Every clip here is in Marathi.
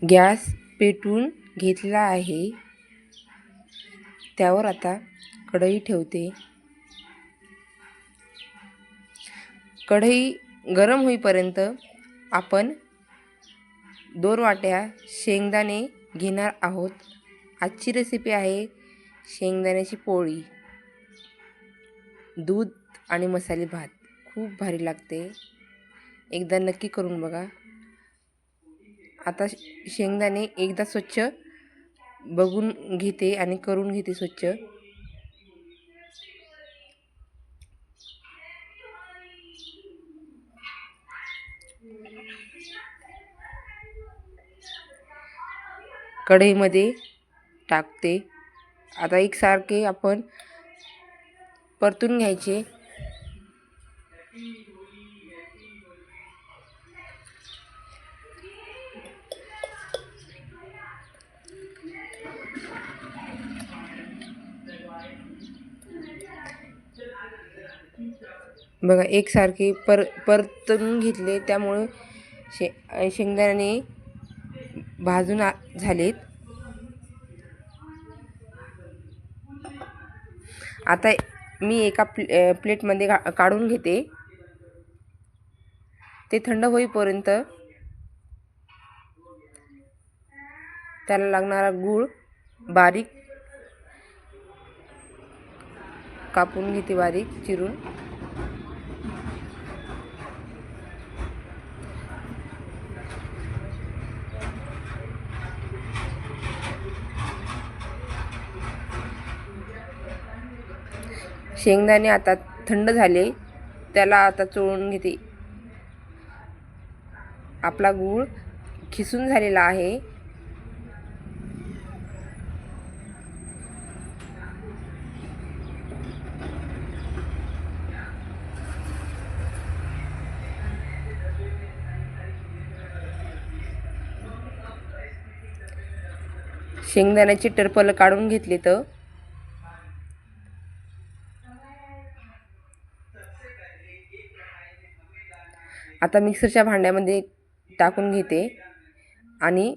गॅस पेटवून घेतला आहे. त्यावर आता कढई ठेवते. कढई गरम होईपर्यंत आपण 2 वाट्या शेंगदाणे घेणार आहोत. आजची रेसिपी आहे शेंगदाण्याची पोळी. दूध आणि मसाले भात खूप भारी लागते. एकदा नक्की करून बघा. आता शेंगदाणे एकदा स्वच्छ बघून घेते आणि करून घेते स्वच्छ. कढईमध्ये टाकते. आता एकसारखे आपण परतून घ्यायचे. बघा एकसारखे परतून घेतले, त्यामुळे शेंगदाणे भाजून झालेत. आता मी एका प्लेटमध्ये काढून घेते. ते थंड होईपर्यंत त्याला लागणारा गूळ बारीक कापून घेते, बारीक चिरून. शेंगदाणे आता थंड झाले, त्याला आता चोळून घेते. आपला गूळ खिसून झालेला आहे. शेंगदाण्याचे टरफल काढून घेतले. तर आता मिक्सरच्या भांड्यामध्ये टाकून घेते आणि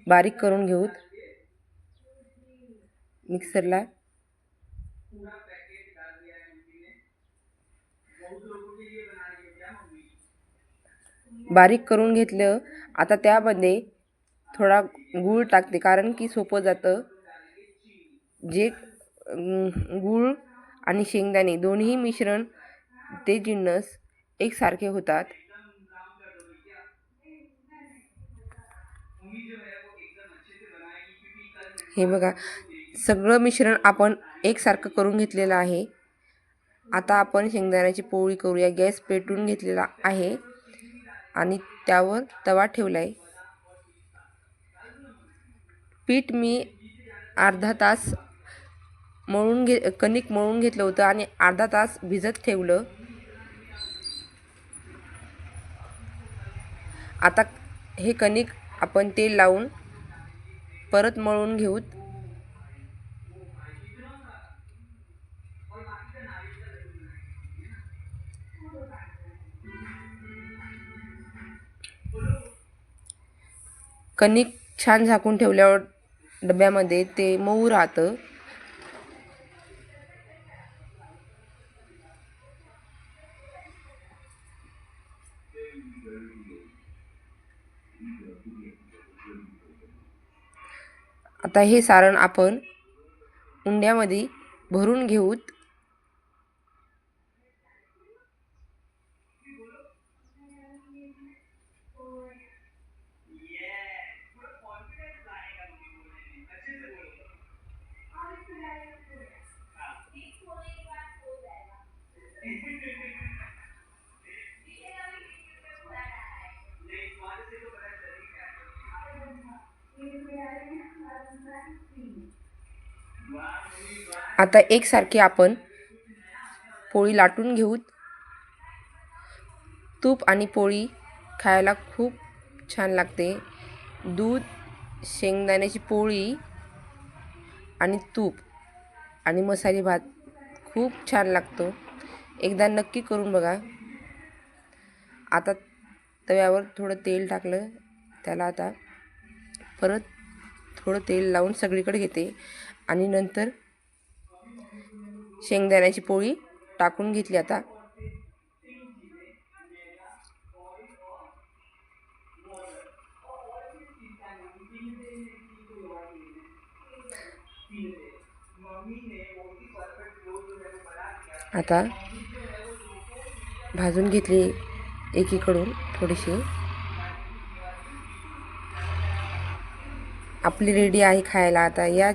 बारीक करून घेऊ मिक्सरला. बारीक करून घेतलं. आता त्यामध्ये थोडा गूळ टाकते, कारण की सोपं जातं. जे गूळ आणि शेंगदाणे दोन्ही मिश्रण, ते जिन्नस एकसारखे होतात. हे बघा, सगळं मिश्रण आपण एकसारखं करून घेतलेलं आहे. आता आपण शेंगदाण्याची पोळी करूया. गॅस पेटवून घेतलेला आहे आणि त्यावर तवा ठेवला आहे. पीठ मी अर्धा तास कणिक मळून घेतलं होतं आणि अर्धा तास भिजत ठेवलं. आता हे कणिक आपण तेल लावून परत मळून घेऊ. कणिक छान झाकून ठेवल्यावर डब्यामध्ये ते मऊ राहतं. आता हे सारण आपण उंड्यामध्ये भरून घेऊ. आता एकसारखी आपण पोळी लाटून घेऊ. तूप आणि पोळी खायला खूप छान लागते. दूध, शेंगदाण्याची पोळी आणि तूप आणि मसाले भात खूप छान लागतो. एकदा नक्की करून बघा. आता तव्यावर थोडं तेल टाकलं, त्याला आता परत थोडं तेल लावून सगळीकडे घेते आणि नंतर शेंगदाण्याची पोळी टाकून घेतली. आता आता भाजून घेतली एकीकडून थोडीशी. आपली रेडी आहे खायला. आता या